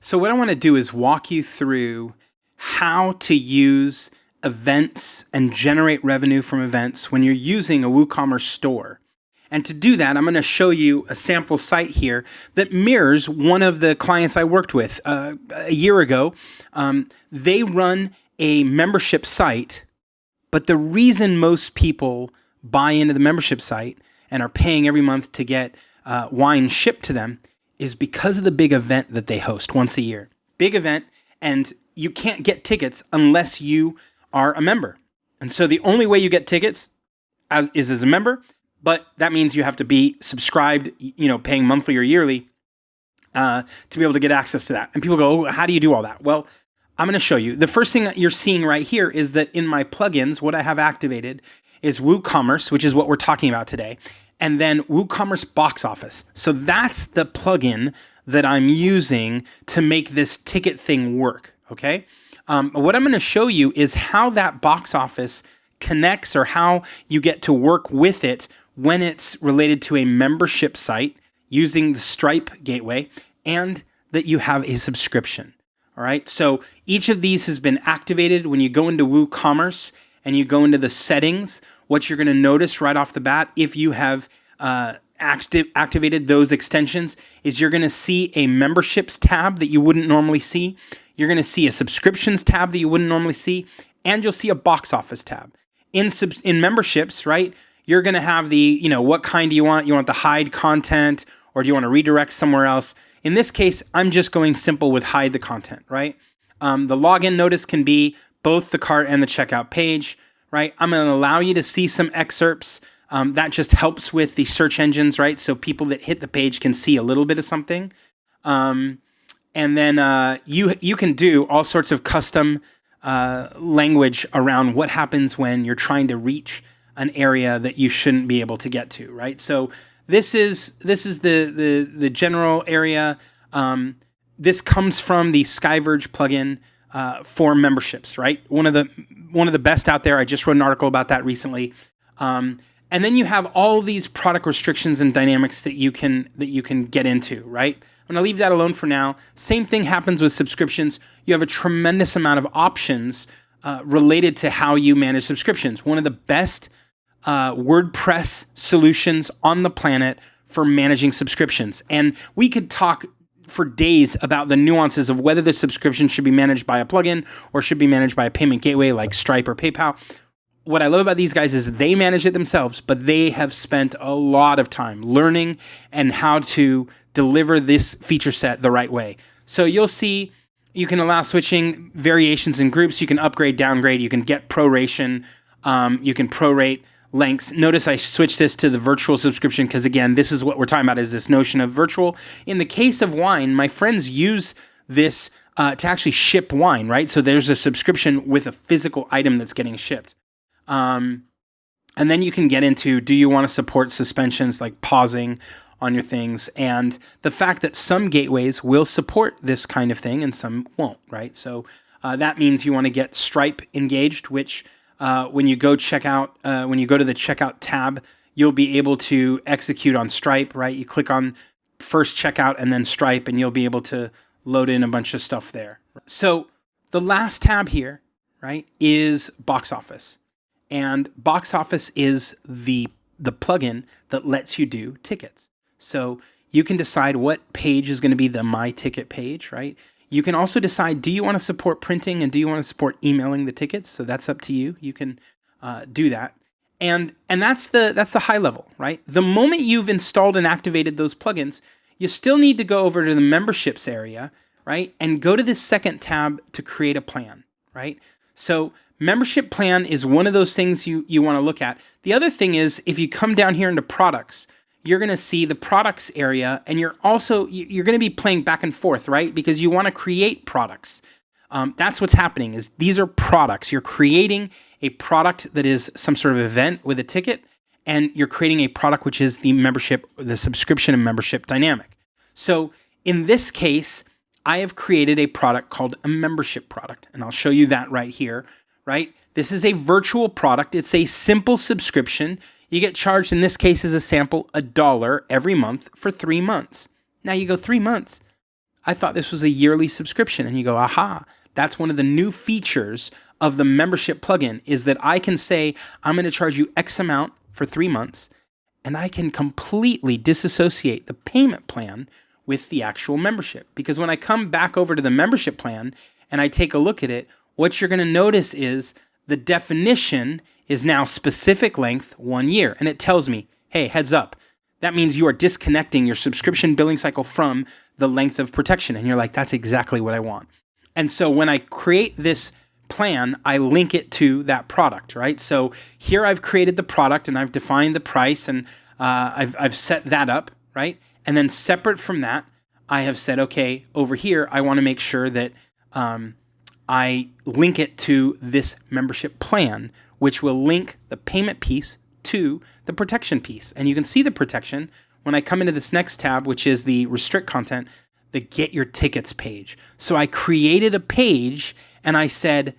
So what I want to do is walk you through how to use events and generate revenue from events when you're using a WooCommerce store. And to do that, I'm going to show you a sample site here that mirrors one of the clients I worked with a year ago. They run a membership site, but the reason most people buy into the membership site and are paying every month to get wine shipped to them is because of the big event that they host once a year. Big event, and you can't get tickets unless you are a member. And so the only way you get tickets is as a member, but that means you have to be subscribed, paying monthly or yearly to be able to get access to that. And people go, oh, how do you do all that? Well, I'm going to show you. The first thing that you're seeing right here is that in my plugins, what I have activated is WooCommerce, which is what we're talking about today, and then WooCommerce Box Office. So that's the plugin that I'm using to make this ticket thing work, okay? What I'm going to show you is how that box office connects, or how you get to work with it when it's related to a membership site using the Stripe gateway, and that you have a subscription. All right, so each of these has been activated. When you go into WooCommerce and you go into the settings, what you're going to notice right off the bat, if you have activated those extensions, is you're going to see a memberships tab that you wouldn't normally see. You're going to see a subscriptions tab that you wouldn't normally see, and you'll see a box office tab. In memberships, right, you're going to have the, what kind do you want? You want the hide content, or do you want to redirect somewhere else? In this case, I'm just going simple with hide the content, right? The login notice can be both the cart and the checkout page, right? I'm going to allow you to see some excerpts. That just helps with the search engines, right? So people that hit the page can see a little bit of something. And then you can do all sorts of custom language around what happens when you're trying to reach an area that you shouldn't be able to get to, right? So this is the general area. This comes from the Skyverge plugin for memberships, right? One of the best out there. I just wrote an article about that recently. And then you have all these product restrictions and dynamics that you can get into, right? I'm going to leave that alone for now. Same thing happens with subscriptions. You have a tremendous amount of options related to how you manage subscriptions. One of the best WordPress solutions on the planet for managing subscriptions. And we could talk for days about the nuances of whether the subscription should be managed by a plugin or should be managed by a payment gateway like Stripe or PayPal. What I love about these guys is they manage it themselves, but they have spent a lot of time learning and how to deliver this feature set the right way. So you'll see you can allow switching, variations in groups. You can upgrade, downgrade. You can get proration. You can prorate lengths. Notice I switched this to the virtual subscription because, again, this is what we're talking about, is this notion of virtual. In the case of wine, my friends use this to actually ship wine, right? So there's a subscription with a physical item that's getting shipped. And then you can get into, do you want to support suspensions like pausing on your things? And the fact that some gateways will support this kind of thing and some won't, right? So that means you want to get Stripe engaged, which when you go check out, when you go to the checkout tab, you'll be able to execute on Stripe, right? You click on first checkout and then Stripe, and you'll be able to load in a bunch of stuff there. So the last tab here, right, is Box Office. And Box Office is the plugin that lets you do tickets. So you can decide what page is going to be the My Ticket page, right? You can also decide, do you want to support printing and do you want to support emailing the tickets? So that's up to you. You can do that. And that's the high level, right? The moment you've installed and activated those plugins, you still need to go over to the memberships area, right? And go to this second tab to create a plan, right? So membership plan is one of those things you want to look at. The other thing is, if you come down here into products, you're going to see the products area, and you're going to be playing back and forth, right? Because you want to create products. That's what's happening, is these are products. You're creating a product that is some sort of event with a ticket, and you're creating a product which is the membership, the subscription and membership dynamic. So in this case, I have created a product called a membership product, and I'll show you that right here, right? This is a virtual product. It's a simple subscription. You get charged, in this case as a sample, $1 every month for 3 months. Now you go, 3 months? I thought this was a yearly subscription. And you go, aha, that's one of the new features of the membership plugin, is that I can say, I'm going to charge you X amount for 3 months, and I can completely disassociate the payment plan with the actual membership. Because when I come back over to the membership plan and I take a look at it, what you're going to notice is the definition is now specific length 1 year. And it tells me, hey, heads up, that means you are disconnecting your subscription billing cycle from the length of protection. And you're like, that's exactly what I want. And so when I create this plan, I link it to that product, right? So here I've created the product and I've defined the price, and I've set that up, right? And then separate from that, I have said, okay, over here, I want to make sure that I link it to this membership plan, which will link the payment piece to the protection piece. And you can see the protection when I come into this next tab, which is the restrict content, the get your tickets page. So I created a page and I said,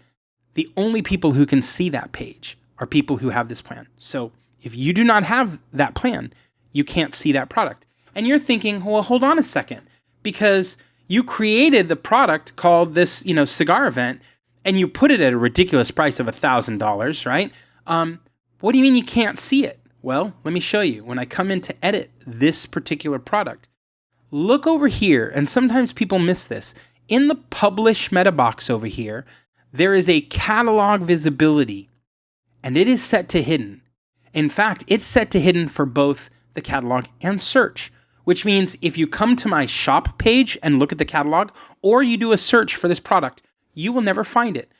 the only people who can see that page are people who have this plan. So if you do not have that plan, you can't see that product. And you're thinking, well, hold on a second, because you created the product called this, cigar event, and you put it at a ridiculous price of $1,000, right? What do you mean you can't see it? Well, let me show you. When I come in to edit this particular product, look over here, and sometimes people miss this. In the publish meta box over here, there is a catalog visibility, and it is set to hidden. In fact, it's set to hidden for both the catalog and search, which means if you come to my shop page and look at the catalog, or you do a search for this product, you will never find it.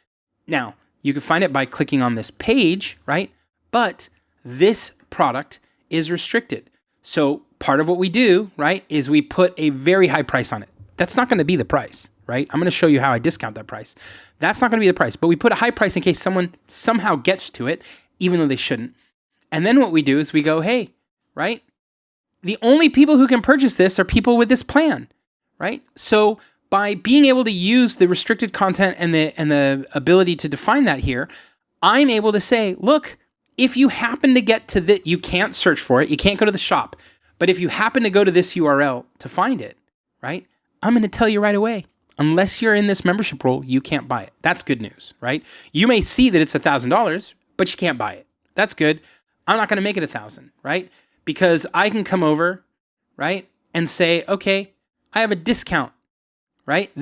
Now, you can find it by clicking on this page, right? But this product is restricted. So part of what we do, right, is we put a very high price on it. That's not going to be the price, right? I'm going to show you how I discount that price. That's not going to be the price, but we put a high price in case someone somehow gets to it, even though they shouldn't. And then what we do is we go, hey, right? The only people who can purchase this are people with this plan, right? So by being able to use the restricted content and the ability to define that here, I'm able to say, look, if you happen to get to that, you can't search for it, you can't go to the shop, but if you happen to go to this URL to find it, right? I'm going to tell you right away, unless you're in this membership role, you can't buy it. That's good news, right? You may see that it's $1,000, but you can't buy it. That's good. I'm not going to make it 1,000, right? Because I can come over, right, and say, okay, I have a discount, right?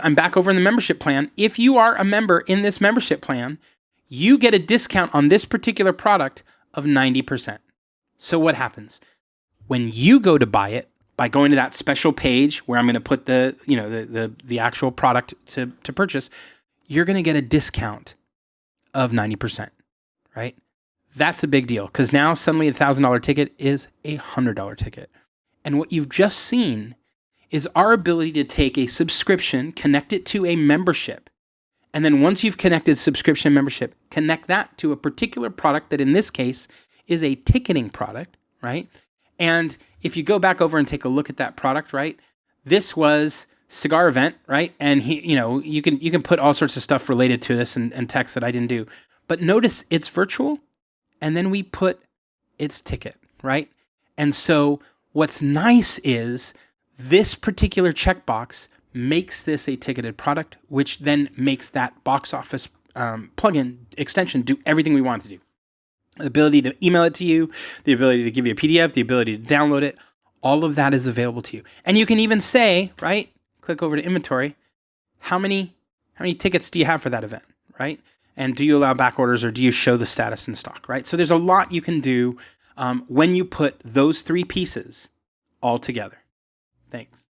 I'm back over in the membership plan. If you are a member in this membership plan, you get a discount on this particular product of 90%. So what happens? When you go to buy it, by going to that special page where I'm going to put the actual product to purchase, you're going to get a discount of 90%, right? That's a big deal, because now suddenly a $1,000 ticket is a $100 ticket. And what you've just seen is our ability to take a subscription, connect it to a membership, and then once you've connected subscription membership, connect that to a particular product that in this case is a ticketing product, right? And if you go back over and take a look at that product, right? This was cigar event, right? And you can put all sorts of stuff related to this and text that I didn't do. But notice it's virtual, and then we put its ticket, right? And so what's nice is this particular checkbox makes this a ticketed product, which then makes that box office plugin extension do everything we want it to do. The ability to email it to you, the ability to give you a PDF, the ability to download it, all of that is available to you. And you can even say, right, click over to inventory, how many tickets do you have for that event, right? And do you allow back orders, or do you show the status in stock, right? So there's a lot you can do when you put those three pieces all together. Thanks.